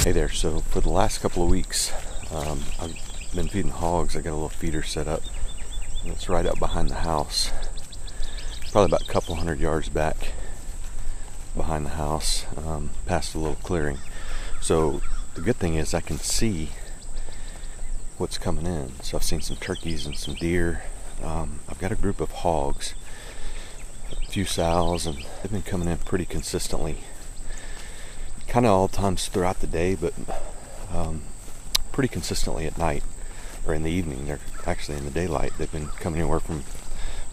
Hey there, so for the last couple of weeks, I've been feeding hogs. I got a little feeder set up, and it's right up behind the house. Probably about a couple hundred yards back behind the house, past a little clearing. So the good thing is I can see what's coming in. So I've seen some turkeys and some deer. I've got a group of hogs, a few sows, and they've been coming in pretty consistently. Kind of all times throughout the day, but pretty consistently at night or in the evening. They're actually in the daylight. They've been coming anywhere from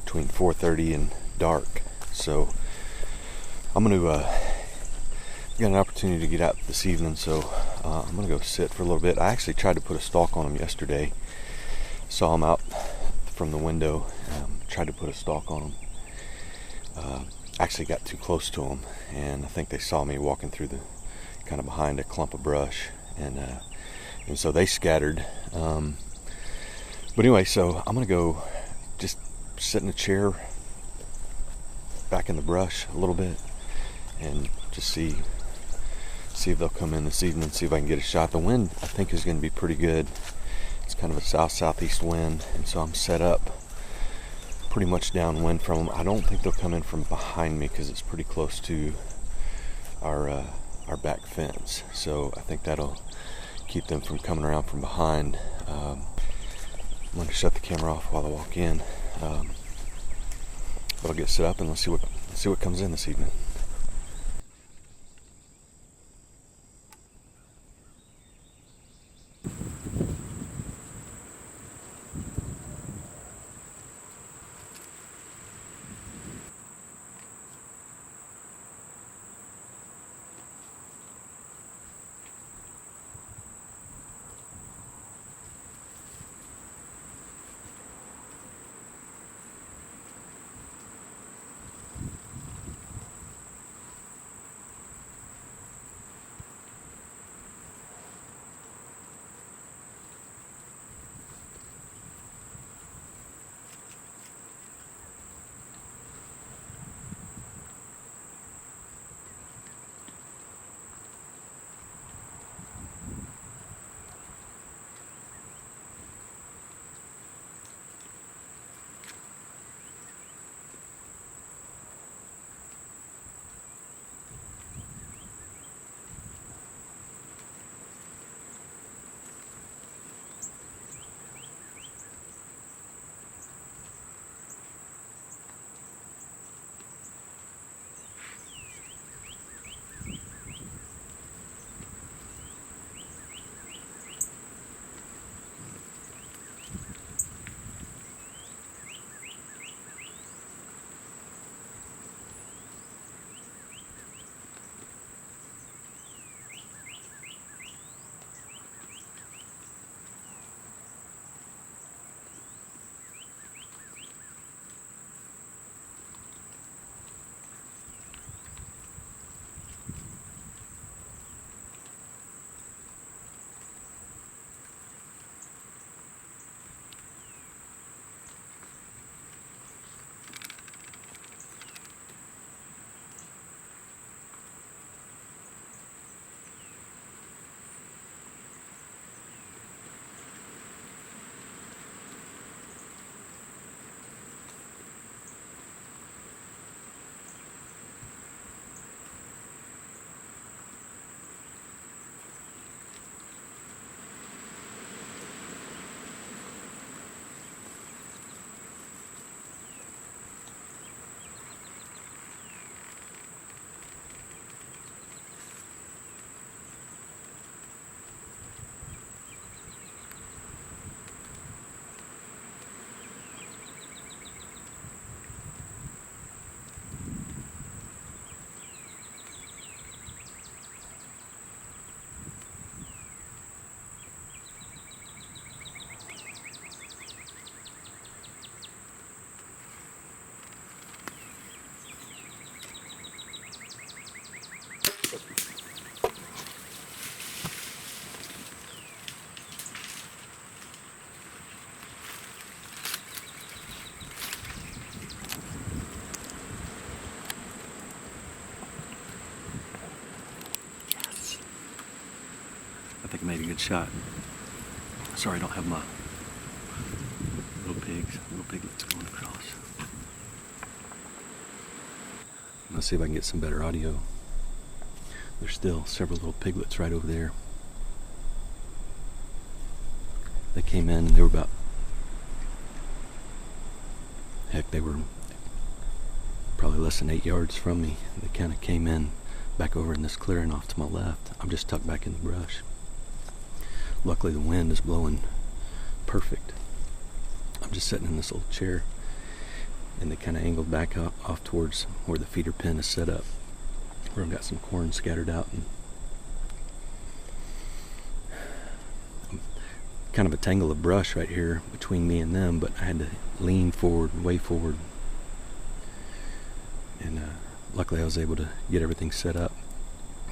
between 4:30 and dark. So I'm going to get an opportunity to get out this evening, so I'm going to go sit for a little bit. I actually tried to put a stalk on them yesterday. Saw them out from the window. Tried to put a stalk on them. Actually got too close to them, and I think they saw me walking through the kind of behind a clump of brush, and so they scattered. But anyway, so I'm gonna go just sit in a chair back in the brush a little bit and just see if they'll come in this evening, see if I can get a shot. The wind, I think, is going to be pretty good. It's kind of a southeast wind, and so I'm set up pretty much downwind from them. I don't think they'll come in from behind me because it's pretty close to our back fence. So I think that'll keep them from coming around from behind. I'm going to shut the camera off while I walk in. But I'll get set up and let's see what comes in this evening. think I made a good shot. Sorry I don't have my little piglets going across. Let's see if I can get some better audio. There's still several little piglets right over there. They came in and they were about, heck, they were probably less than 8 yards from me. They kind of came in back over in this clearing off to my left. I'm just tucked back in the brush. Luckily the wind is blowing perfect. I'm just sitting in this little chair and they kind of angled back off towards where the feeder pen is set up, where I've got some corn scattered out, and kind of a tangle of brush right here between me and them, but I had to lean forward, way forward, and luckily I was able to get everything set up,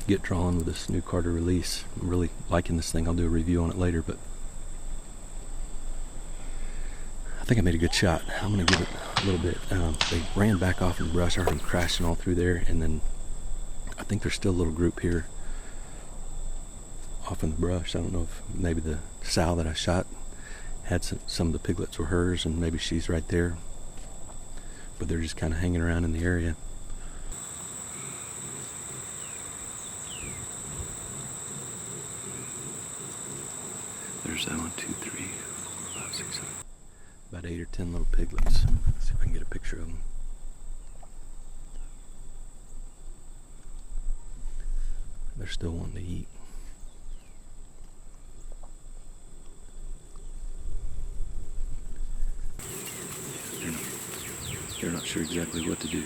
get drawn with this new Carter release. I'm really liking this thing. I'll do a review on it later, but I think I made a good shot. I'm going to give it a little bit. They ran back off in the brush. I heard them crashing all through there, and then I think there's still a little group here off in the brush. I don't know if maybe the sow that I shot had some of the piglets were hers, and maybe she's right there, but they're just kind of hanging around in the area. There's 1, 2, 3, 4, 5, 6, 7. About 8 or 10 little piglets. Let's see if I can get a picture of them. They're still wanting to eat. They're not sure exactly what to do.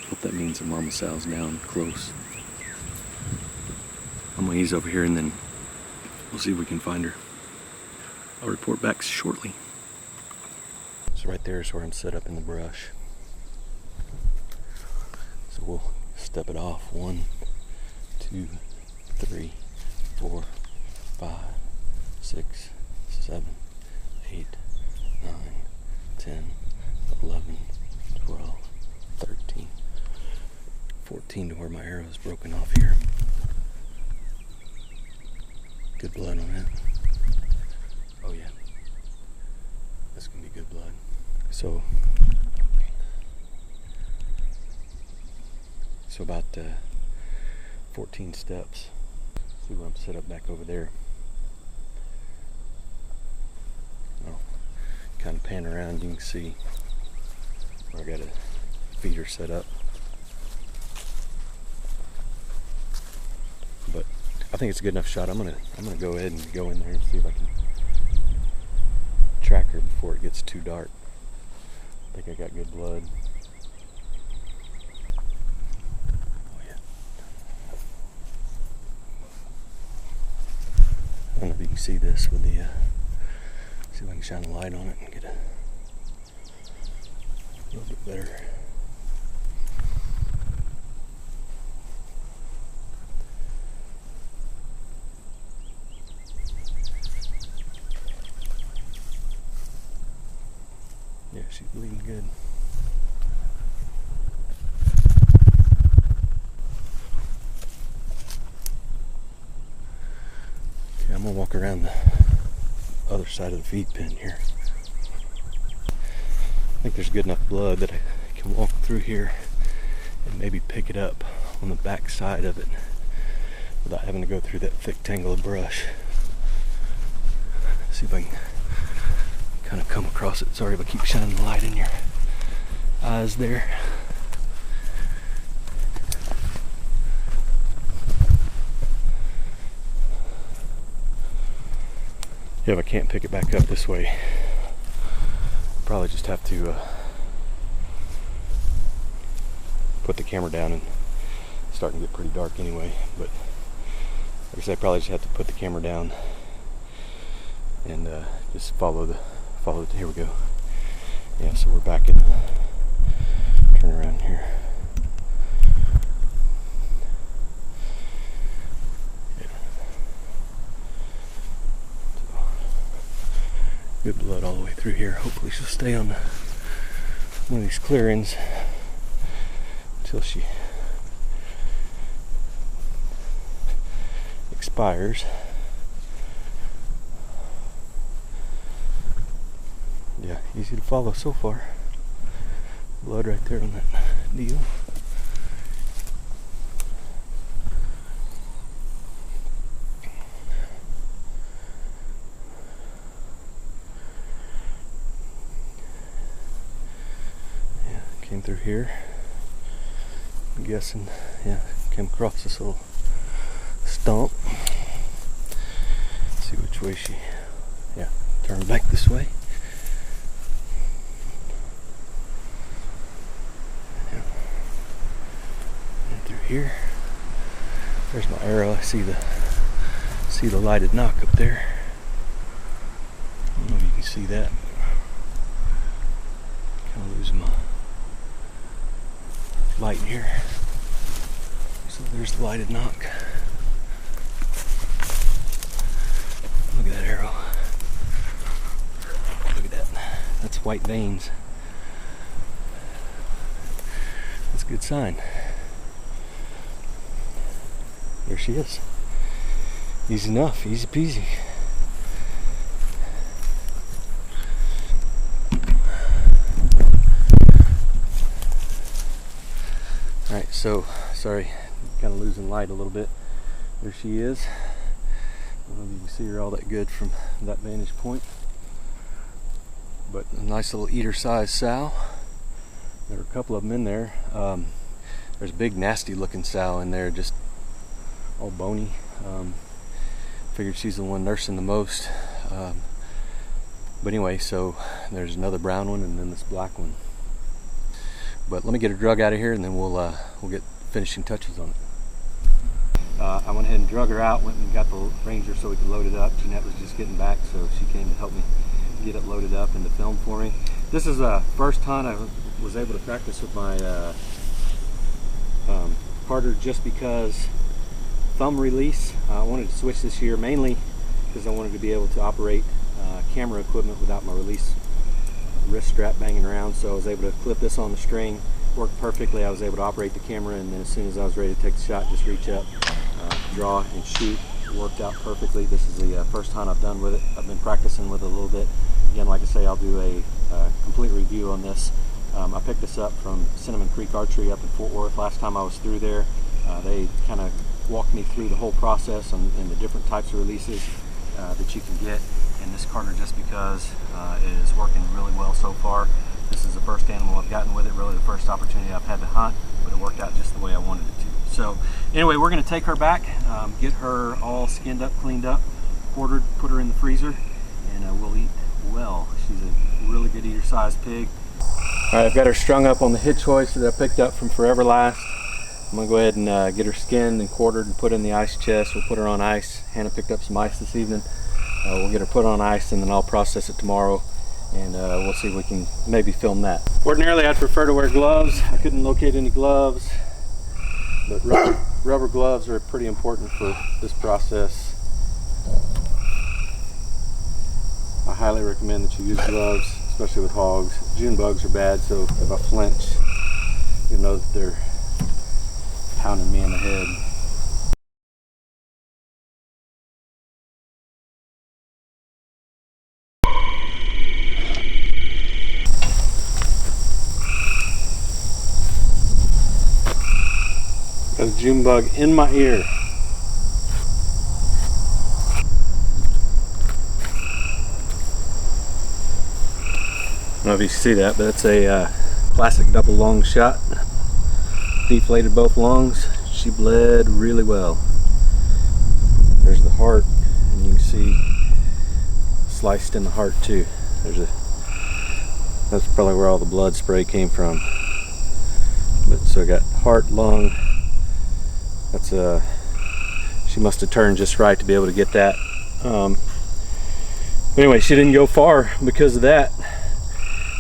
Hope that means the mama sow's down close. I'm gonna ease over here and then we'll see if we can find her. I'll report back shortly. So right there is where I'm set up in the brush. So we'll step it off. 1, 2, 3, 4, 5, 6, 7, 8, 9, 10, 11, 12, 13, 14 to where my arrow is broken off here. Good blood on it. Oh yeah, that's gonna be good blood. So about 14 steps. See where I'm set up back over there. I'll kind of pan around. You can see where I got a feeder set up. But I think it's a good enough shot. I'm gonna go ahead and go in there and see if I can track her before it gets too dark. I think I got good blood. Oh yeah. I don't know if you can see this with the see if I can shine a light on it and get a little bit better. Yeah, she's bleeding good. Okay, I'm gonna walk around the other side of the feed pen here. I think there's good enough blood that I can walk through here and maybe pick it up on the back side of it without having to go through that thick tangle of brush. See if I can kind of come across it. Sorry if I keep shining the light in your eyes there. Yeah, if I can't pick it back up this way, I'll probably just have to put the camera down, and it's starting to get pretty dark anyway. But like I said, I probably just have to put the camera down and just follow the. Here we go. Yeah, so we're back in. Turn around here. Yeah. So, good blood all the way through here. Hopefully she'll stay on one of these clearings until she Inspires. Yeah, easy to follow so far. Blood right there on that deal. Yeah, came through here. I'm guessing, yeah, came across this little stump. Let's see which way she, yeah, turned back this way. Yeah. And through here, there's my arrow. I see the lighted knock up there. I don't know if you can see that. Kind of losing my light here. So there's the lighted knock. Look at that arrow. Look at that. That's white veins. That's a good sign. There she is. Easy enough, easy peasy. Alright, so, sorry, kind of losing light a little bit. There she is. I don't know if you can see her all that good from that vantage point. But a nice little eater-sized sow. There are a couple of them in there. There's a big nasty looking sow in there, just all bony. Figured she's the one nursing the most. But anyway, so there's another brown one and then this black one. But let me get her drug out of here and then we'll get finishing touches on it. I went ahead and drug her out, went and got the Ranger so we could load it up. Jeanette was just getting back, so she came to help me get it loaded up and to film for me. This is the first hunt I was able to practice with my Carter, just because thumb release. I wanted to switch this year mainly because I wanted to be able to operate camera equipment without my release wrist strap banging around, so I was able to clip this on the string. Worked perfectly. I was able to operate the camera, and then as soon as I was ready to take the shot, just reach up, draw and shoot. It worked out perfectly. This is the first hunt I've done with it. I've been practicing with it a little bit. Again, like I say, I'll do a complete review on this. I picked this up from Cinnamon Creek Archery up in Fort Worth. Last time I was through there, they kind of walked me through the whole process and the different types of releases that you can get. And this Carter, just because, is working really well so far. This is the first animal I've gotten with it, really the first opportunity I've had to hunt, but it worked out just the way I wanted it to. So anyway, we're going to take her back, get her all skinned up, cleaned up, quartered, put her in the freezer, and we'll eat well. She's a really good eater-sized pig. All right, I've got her strung up on the hitch hoist that I picked up from Forever Last. I'm going to go ahead and get her skinned and quartered and put in the ice chest. We'll put her on ice. Hannah picked up some ice this evening. We'll get her put on ice and then I'll process it tomorrow. And we'll see if we can maybe film that. Ordinarily I'd prefer to wear gloves. I couldn't locate any gloves, but rubber gloves are pretty important for this process. I highly recommend that you use gloves, especially with hogs. June bugs are bad, so if I flinch, you know that they're pounding me in the head. Got a June bug in my ear. I don't know if you see that, but it's a classic double lung shot. Deflated both lungs. She bled really well. There's the heart, and you can see sliced in the heart too. That's probably where all the blood spray came from. But so I got heart, lung. That's she must have turned just right to be able to get that. But anyway, she didn't go far because of that.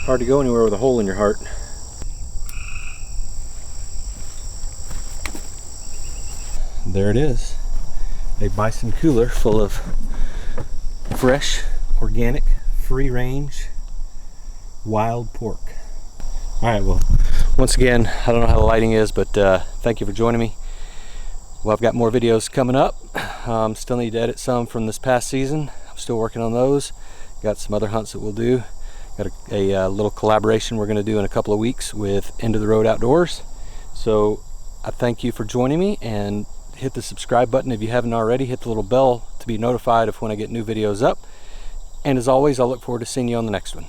Hard to go anywhere with a hole in your heart. There it is, a bison cooler full of fresh, organic, free-range, wild pork. All right, well, once again, I don't know how the lighting is, but thank you for joining me. Well, I've got more videos coming up. Still need to edit some from this past season. I'm still working on those. Got some other hunts that we'll do. Got a little collaboration we're going to do in a couple of weeks with End of the Road Outdoors. So I thank you for joining me, and hit the subscribe button if you haven't already. Hit the little bell to be notified of when I get new videos up. And as always, I'll look forward to seeing you on the next one.